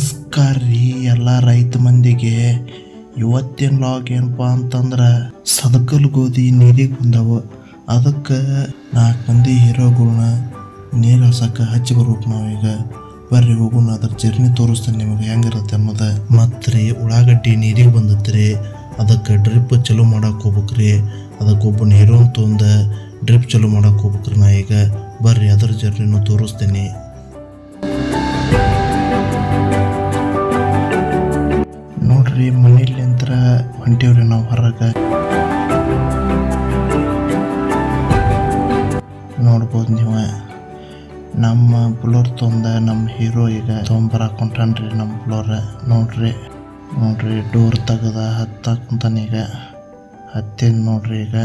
ನಮಸ್ಕಾರ ರೀ ಎಲ್ಲ ರೈತ ಮಂದಿಗೆ. ಇವತ್ತಿನ ಲಾಗ್ ಏನಪ್ಪ ಅಂತಂದ್ರೆ ಸದಕಲ್ ಗೋಧಿ ನೀರಿಗೆ ಬಂದವು. ಅದಕ್ಕೆ 4 ಮಂದಿ ಹೀರೋಗಳನ್ನ ನೀರು ಹಸಕ್ಕೆ ಹಚ್ಚಿ ಬರ್ಬೇಕು. ನಾವೀಗ ಬರ್ರಿ ಹೋಗೋಣ, ಅದ್ರ ಜರ್ನಿ ತೋರಿಸ್ತೇನೆ ನಿಮಗೆ ಹೆಂಗಿರುತ್ತೆ ಅನ್ನೋದು. ಮತ್ತು ರೀ ಉಳ್ಳಾಗಡ್ಡಿ ನೀರಿಗೆ ಬಂದತ್ರಿ, ಅದಕ್ಕೆ ಡ್ರಿಪ್ ಚಲೋ ಮಾಡಕ್ಕೆ ಹೋಗ್ಬೇಕ್ರಿ. ಅದಕ್ಕೆ ಒಬ್ಬನ ಹೀರೋನ್ ತೊಂದು ಡ್ರಿಪ್ ಚಲೋ ಮಾಡಕ್ಕೆ ಹೋಗ್ಬೇಕ್ರಿ. ನಾ ಈಗ ಬರ್ರಿ ಅದ್ರ ಜರ್ನಿನೂ ತೋರಿಸ್ತೀನಿ. ನೋಡ್ರಿ ಮನೇಲಿಂತ್ರ ಹೊಂಟೇವ್ರಿ ನಾವು ಹೊರಗೆ. ನೋಡ್ಬೋದು ನೀವು, ನಮ್ಮ ಬ್ಲೋರ್ ತೊಂದ ನಮ್ಮ ಹೀರೋ ಈಗ ತೊಗೊಂಬರಕ್ಕೆ ಹೊಂಟಾನ್ರಿ. ನಮ್ಮ ಬ್ಲೋರ್ ನೋಡ್ರಿ ಡೋರ್ ತೆಗದ ಹತ್ತಾಕ್ ಕುಂತಾನ. ಈಗ ಹತ್ತೇನು ನೋಡ್ರಿ. ಈಗ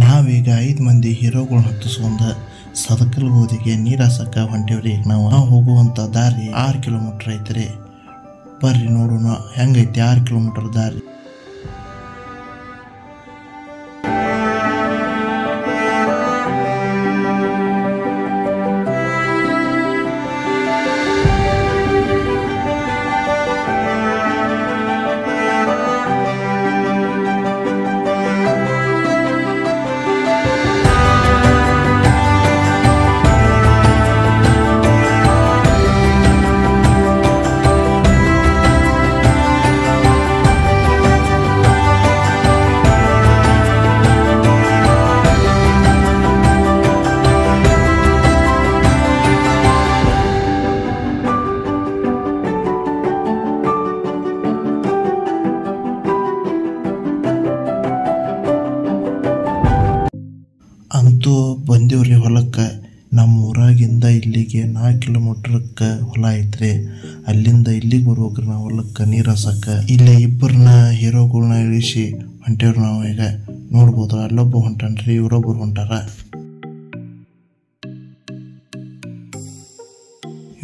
ನಾವೀಗ 5 ಮಂದಿ ಹೀರೋಗಳನ್ನ ಹತ್ತಿಸ್ಕೊಂಡು ಸದಕಲ್ ಗೋಧಿಗೆ ನೀರು ಹಾಸಕ್ಕೆ ಹೊಂಟೇವ್ರಿ. ಈಗ ನಾವು ಹೋಗುವಂಥ ದಾರಿ 6 ಕಿಲೋಮೀಟ್ರ್ ಐತ್ರಿ. ಬರ್ರಿ ನೋಡೋಣ ಹೆಂಗೈತಿ 6 ಕಿಲೋಮೀಟ್ರ್ ದಾರಿ. ಅಂತೂ ಬಂದೀವ್ರಿ ಹೊಲಕ್ಕೆ. ನಮ್ಮ ಊರಾಗಿಂದ ಇಲ್ಲಿಗೆ 4 ಕಿಲೋಮೀಟ್ರಕ್ಕೆ ಹೊಲ ಐತ್ರಿ. ಅಲ್ಲಿಂದ ಇಲ್ಲಿಗೆ ಬರ್ಬೇಕ್ರಿ ನಾವು ಹೊಲಕ್ಕೆ ನೀರು ಹಾಸಕ್ಕೆ. ಇಲ್ಲೇ ಇಬ್ಬರನ್ನ ಹೀರೋಗಳನ್ನ ಇಳಿಸಿ ಹೊಂಟೇವ್ರಿ ನಾವು. ಈಗ ನೋಡ್ಬೋದು ಅಲ್ಲೊಬ್ಬ ಹೊಂಟಾನ್ರಿ, ಇವರೊಬ್ಬರು ಹೊಂಟಾರ.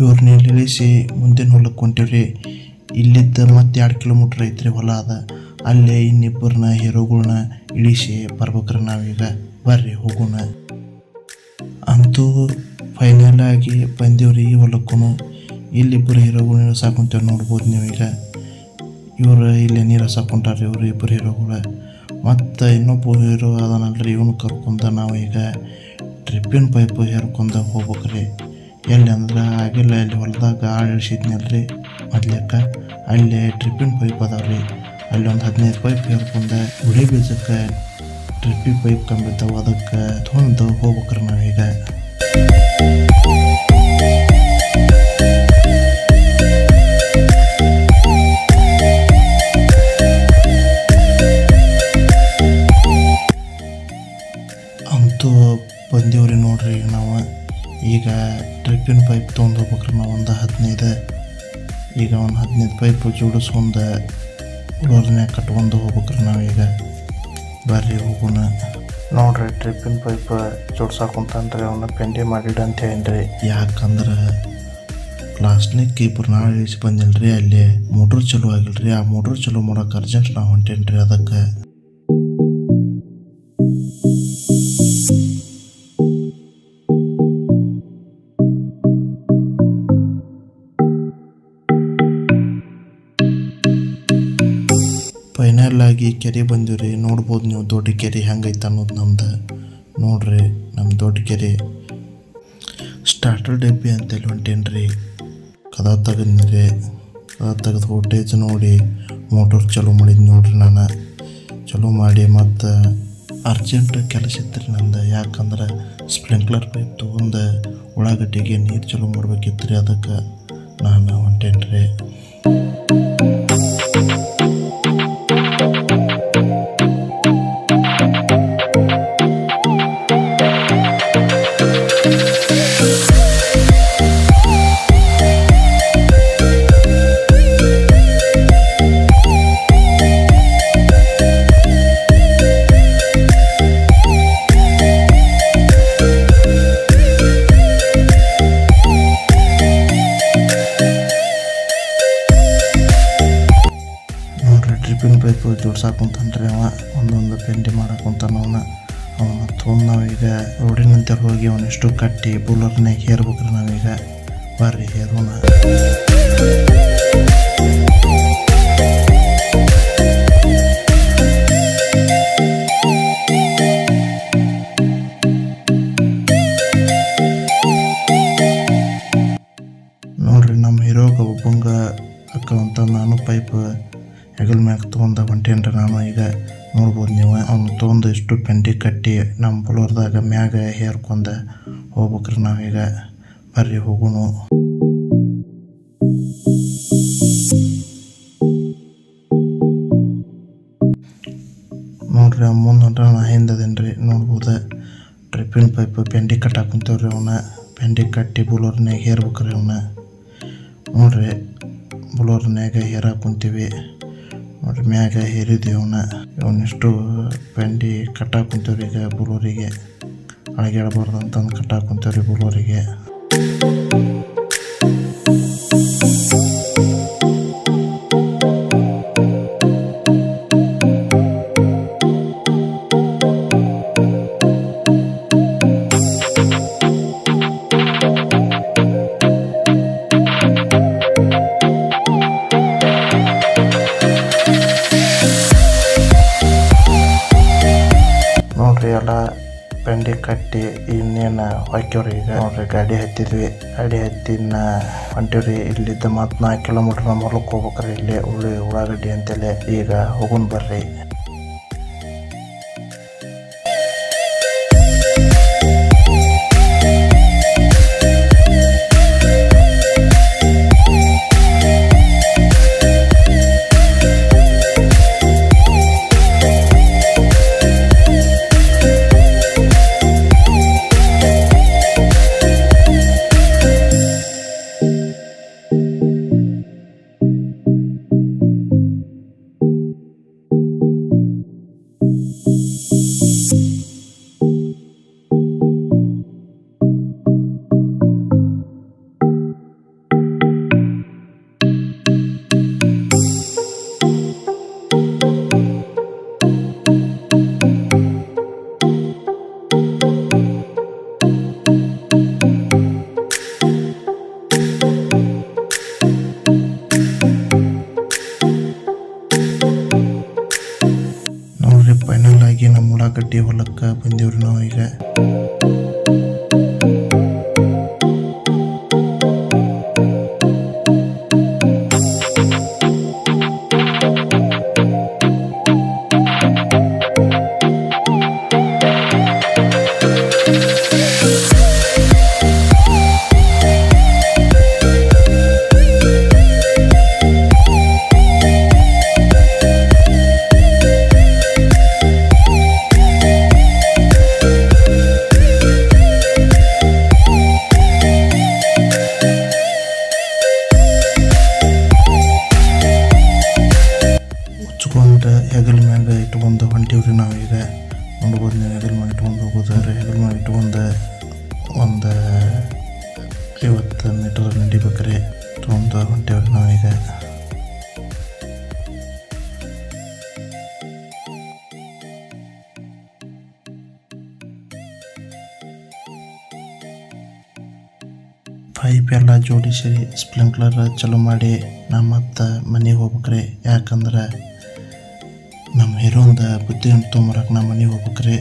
ಇವ್ರನ್ನ ಇಲ್ಲಿ ಇಳಿಸಿ ಮುಂದಿನ ಹೊಲಕ್ಕೆ ಹೊಂಟೇವ್ರಿ. ಇಲ್ಲಿದ್ದ ಮತ್ತೆ 2 ಕಿಲೋಮೀಟ್ರ್ ಐತ್ರಿ ಹೊಲ ಅದ. ಅಲ್ಲೇ ಇನ್ನಿಬ್ಬರನ್ನ ಹೀರೋಗಳನ್ನ ಇಳಿಸಿ ಬರ್ಬೇಕ್ರಿ ನಾವೀಗ. ಬರ್ರಿ ಹೋಗೋಣ. ಅಂತೂ ಫೈನಲ್ ಆಗಿ ಬಂದೀವ್ರಿ ಈ ಹೊಲಕ್ಕೂ. ಇಲ್ಲಿಬ್ಬರು ಹೀರೋಗಳು ಇಳಿಸಾಕೊಂತೇವೆ ನೋಡ್ಬೋದು ನೀವೀಗ. ಇವರು ಇಲ್ಲೇ ನೀರು ಹಾಸಾಕೊಂಟಾರ್ರಿ ಇವರು ಇಬ್ಬರು ಹೀರೋಗಳು. ಮತ್ತು ಇನ್ನೊಬ್ಬ ಹೀರೋ ಅದನಲ್ರಿ, ಇವನು ಕರ್ಕೊಂಡ ನಾವು ಈಗ ಡ್ರಿಪ್ಪಿನ ಪೈಪ್ ಹೇರ್ಕೊಂಡ ಹೋಗ್ಬೇಕ್ರಿ. ಎಲ್ಲಿ ಅಂದ್ರೆ ಆಗಿಲ್ಲ, ಅಲ್ಲಿ ಹೊಲದಾಗ ಆಳು ಇಳಿಸಿದ್ನಲ್ರಿ ಮೊದ್ಲಕ್ಕೆ, ಅಲ್ಲೇ ಡ್ರಿಪ್ಪಿನ ಪೈಪ್ ಅದಾವ್ರಿ. ಅಲ್ಲಿ ಒಂದು 15 ಪೈಪ್ ಹೇರ್ಕೊಂಡ ಉಳಿ ಬೀಜಕ್ಕೆ ಡ್ರಿಪ್ಪಿ ಪೈಪ್ ಕಂಬಿದ್ದಾವೆ, ಅದಕ್ಕೆ ತೊಗೊಂಡು ಹೋಗ್ಬೇಕ್ರಿ ನಾವೀಗ. ಅಂತೂ ಬಂದೀವ್ರಿ ನೋಡ್ರಿ. ನಾವು ಈಗ ಡ್ರಿಪ್ಪಿನ ಪೈಪ್ ತೊಗೊಂಡು ಹೋಗ್ಬೇಕ್ರಿ ನಾವು. ಒಂದು 15 ಈಗ ಒಂದು 15 ಪೈಪ್ ಜೋಡಿಸ್ಕೊಂಡು ಉಳೋರ್ನ್ಯಾಗ ಕಟ್ಕೊಂಡು ಹೋಗ್ಬೇಕ್ರಿ ನಾವೀಗ. ಬರ್ರಿ ಹೋಗೋಣ. ನೋಡ್ರಿ ಡ್ರಿಪ್ಪಿನ ಪೈಪ್ ಜೋಡ್ಸಾಕೊಂತಾನ್ರಿ, ಅವನ್ನ ಪೆಂಡಿ ಮಾಡಿಡ ಅಂತ ಹೇಳಿನ್ರಿ. ಯಾಕಂದ್ರೆ ಲಾಸ್ಟ್ನೇಕ್ ಇಬ್ಬರು ನಾಳೆ ಇಳಿಸಿ ಬಂದಿಲ್ರಿ, ಅಲ್ಲಿ ಮೋಟ್ರ್ ಚಲೋ ಆಗಿಲ್ರಿ. ಆ ಮೋಟ್ರ್ ಚಲೋ ಮಾಡೋಕೆ ಅರ್ಜೆಂಟ್ ನಾವು ಹೊಂಟೇನ್ರಿ. ಅದಕ್ಕೆ ಫೈನಲ್ ಆಗಿ ಕೆರೆ ಬಂದಿವ್ರಿ. ನೋಡ್ಬೋದು ನೀವು ದೊಡ್ಡ ಕೆರೆ ಹೆಂಗೈತೆ ಅನ್ನೋದು ನಮ್ದು. ನೋಡ್ರಿ ನಮ್ಮ ದೊಡ್ಡ ಕೆರೆ. ಸ್ಟಾರ್ಟರ್ ಡಬ್ಬಿ ಅಂತೇಳಿ ಹೊಂಟೇನ್ರಿ. ಕದ ತೆಗೆದ್ರಿ, ಕದ ತೆಗೆದು ವೋಲ್ಟೇಜ್ ನೋಡಿ ಮೋಟರ್ ಚಲೋ ಮಾಡಿದ್ ನೋಡ್ರಿ. ನಾನು ಚಲೋ ಮಾಡಿ ಮತ್ತು ಅರ್ಜೆಂಟ್ ಕೆಲಸ ಇತ್ತು ರೀ ನಂದು. ಯಾಕಂದ್ರೆ ಸ್ಪ್ರಿಂಕ್ಲರ್ ಪೈಪ್ ತೊಗೊಂಡು ಉಳ್ಳಾಗಡ್ಡಿಗೆ ನೀರು ಚಲೋ ಮಾಡ್ಬೇಕಿತ್ತು ರೀ. ಅದಕ್ಕೆ ನಾನು ಹೊಂಟೇನ್ರಿ. ಡ್ರಿಪ್ಪಿನ ಪೈಪ್ ಜೋಡ್ಸಾಕೊಂತಾನ್ರಿ ಅವ. ಒಂದೊಂದು ಪೆಂಡಿ ಮಾಡಾಕೊಂತಾನ ಅವನ ತೊಗೊಂಡು ನಾವೀಗ ರೋಡಿನಂತೆ ಹೋಗಿ ಅವನಿಷ್ಟು ಕಟ್ಟಿ ಬುಲರ್ನಾಗ ಹೇರ್ಬೇಕ್ರಿ. ನಾವೀಗ ಬರ್ರಿ ಹೇರೋಣ. ನೋಡ್ರಿ ನಮ್ಮ ಹೀರೋಗ ಒಬ್ಬಂಗ ಅಕ್ಕವಂತ ನಾನು ಪೈಪ್ ಹೆಗಲ್ ಮ್ಯಾಗ ತೊಗೊಂಡ ಹೊಂಟೇನ್ರಿ. ನಾನು ಈಗ ನೋಡ್ಬೋದು ನೀವು ಅವ್ನು ತೊಗೊಂಡು ಇಷ್ಟು ಪೆಂಡಿ ಕಟ್ಟಿ ನಮ್ಮ ಬುಲರ್ದಾಗ ಮ್ಯಾಗ ಹೇರ್ಕೊಂಡ ಹೋಗ್ಬೇಕ್ರಿ. ನಾವೀಗ ಬರ್ರಿ ಹೋಗೋಣ. ನೋಡ್ರಿ ಮುಂದೆ ಹೊಂಟ ನಾ ಹಿಂದದೇನ್ರಿ ನೋಡ್ಬೋದು. ಟ್ರಿಪ್ಪಿನ ಪೈಪ್ ಪೆಂಡಿ ಕಟ್ಟಾಕುಂತೇವ್ರಿ. ಅವನ್ನ ಪೆಂಡಿ ಕಟ್ಟಿ ಬುಲರ್ನ್ಯಾಗ ಹೇರ್ಬೇಕ್ರಿ. ಅವನ್ನ ನೋಡ್ರಿ ಬುಲರ್ನ್ಯಾಗ ಹೇರಾಕ ಕುಂತೀವಿ. ನೋಡ್ರಿ ಮ್ಯಾಗ ಹೇರಿದ್ದೀವಿ ಇವನಿಷ್ಟು ಪೆಂಡಿ ಕಟ್ಟಾಕ ಕುಂತೇವ್ರಿ. ಈಗ ಬುಲೋರಿಗೆ ಅಳಗ್ಯಾಡಬಾರ್ದು ಅಂತಂದು ಕಟ್ಟಾಕ ಕುಂತೇವ್ರಿ ಬುಲೋರಿಗೆ. ಎಲ್ಲ ಪೆಂಡಿ ಕಟ್ಟಿ ಇನ್ನೇನು ಹಾಕ್ಯವ್ರಿ. ಈಗ ನೋಡ್ರಿ ಗಾಡಿ ಹತ್ತಿದ್ವಿ. ಗಾಡಿ ಹತ್ತಿನ ಹೊಂಟಿವ್ರಿ. ಇಲ್ಲಿದ್ದ ಮತ್ತು 4 ಕಿಲೋಮೀಟರ್ ನಮ್ಮ ಹೊಲಕ್ಕೆ ಹೋಗ್ಬೇಕ್ರಿ. ಇಲ್ಲಿ ಉಳ್ಳಾಗಡ್ಡಿ ಅಂತೇಳಿ. ಈಗ ಹೋಗೋಣ ಬರ್ರಿ. ಫೈನಲ್ ಆಗಿ ನಮ್ಮ ಉಳ್ಳಾಗಡ್ಡಿ ಹೊಲಕ್ಕೆ ಬಂದೀವ್ರಿ ನಾವು ಈಗ. ಹೆಗಲ್ ಮ್ಯಾಗ ಇಟ್ಕೊಂಡು ಹೊಂಟಿವ್ರಿ ನಾವೀಗ. ನೋಡ್ಬೋದು ನೀವು ಹೆಗಲ್ ಮ್ಯಾಗ ಇಟ್ಕೊಂಡು ಹೋಗೋದಾರೆ. ಹೆಗಲ್ ಮ್ಯಾಗ ಇಟ್ಕೊಂಡು ಒಂದು 50 ಮೀಟರ್ ನಡಿಬೇಕ್ರಿ. ಇಟ್ಕೊಂಡು ಹೊಂಟಿವ್ರಿ ನಾವೀಗ. ಪೈಪ್ ಎಲ್ಲ ಜೋಡಿಸಿ ಸ್ಪ್ರಿಂಕ್ಲರ್ ಚಲೋ ಮಾಡಿ ನಾ ಮತ್ತು ಮನೆಗೆ ಹೋಗ್ಬೇಕ್ರಿ. ಯಾಕಂದ್ರೆ ನಮ್ಮ ಹೀರೋಂದ ಬುದ್ಧಿ ತೊಗೊಂಬರಕ್ಕೆ ನಮ್ಮ ಮನೆಗೆ ಹೋಗ್ಬೇಕ್ರಿ.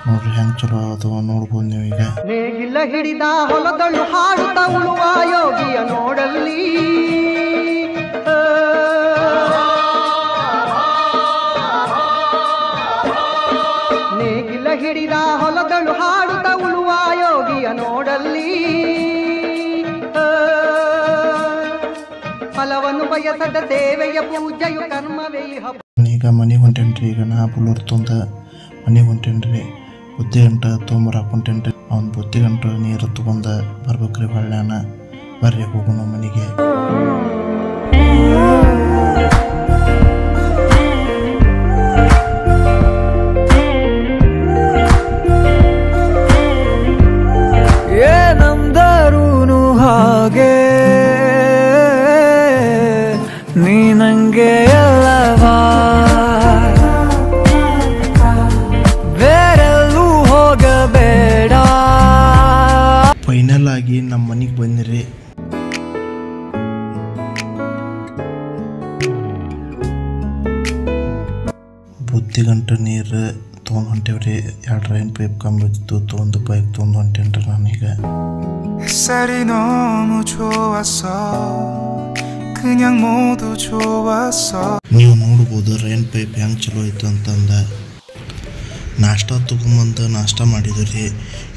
ನೋಡ್ರಿ ಹೆಂಗೆ ಚಲೋ ಅದು ನೋಡ್ಬೋದು ನೀವು ಈಗ. ನೇಗಿಲ ಹಿಡಿದ ಹೊಲದಳು ಹಾಡುತ್ತ ಉಳುವ ಯೋಗಿಯ ನೋಡಲ್ಲಿ, ನೇಗಿಲ ಹಿಡಿದ ಹೊಲದಳು ಹಾಡುತ್ತ ಉಳುವ ಯೋಗಿಯ ನೋಡಲ್ಲಿ, ಫಲವನ್ನು ಬಯಸದ ಸೇವೆಯ ಪೂಜೆಯು ಕರ್ಮವೇ. ಈಗ ಮನೆಗೆ ಹೊಂಟೇನ್ರಿ. ಈಗ ನಾ ಬುಲರ್ ತೊಂದ ಮನೆಗೆ ಹೊಂಟೇನ್ರಿ. ಬುತ್ತಿ ಗಂಟ ತೊಗೊಂಬರಕ್ಕೆ ಹೊಂಟೇನ್ರಿ. ಅವ್ನು ಬುತ್ತಿ ಗಂಟ ನೀರು ತೊಗೊಂಡು ಬರ್ಬೇಕ್ರಿ ಹೊಳ್ಳ್ಯಾನ. ಬರ್ರಿ ಹೋಗೋಣ ಮನೆಗೆ. ಏನಂದರೂನು ಹಾಗೆ ನೀ ನಂಗೆ ಎಲ್ಲವಾ ಬೇರೆಲ್ಲೂ ನಮ್ಮ ಮನೆಗೆ ಬಂದಿರಿ. ಬುತ್ತಿಗಂಟು ನೀರು ತೊಗೊಂಡು ಹೊಂಟೇವ್ರಿ. 2 ರೈನ್ ಪೈಪ್ ಕಂಬಿತ್ತು, ತೊಗೊಂಡು ಬೈಕ್ ತೊಗೊಂಡು ಹೊಂಟೇನ್ರಿ ನಾನೀಗ. 햇살이 너무 좋았어 그냥 모두 좋았어. ನೀವು ನೋಡ್ಬೋದು ರೈನ್ ಪೈಪ್ ಹೆಂಗೆ ಚಲೋ ಐತೆ ಅಂತಂದ. ನಾಷ್ಟ ತೊಗೊಂಬಂದು ನಾಷ್ಟ ಮಾಡಿದ್ರಿ.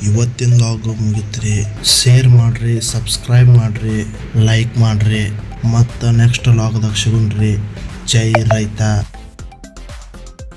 ಇವತ್ತಿನ ಲಾಗ್ ಮುಗಿತ್ರಿ. ಶೇರ್ ಮಾಡಿರಿ, ಸಬ್ಸ್ಕ್ರೈಬ್ ಮಾಡಿರಿ, ಲೈಕ್ ಮಾಡಿರಿ. ಮತ್ತು ನೆಕ್ಸ್ಟ್ ಲಾಗ್ದಾಗ ಸಿಗುಣ್ರಿ. ಜೈ ರೈತ.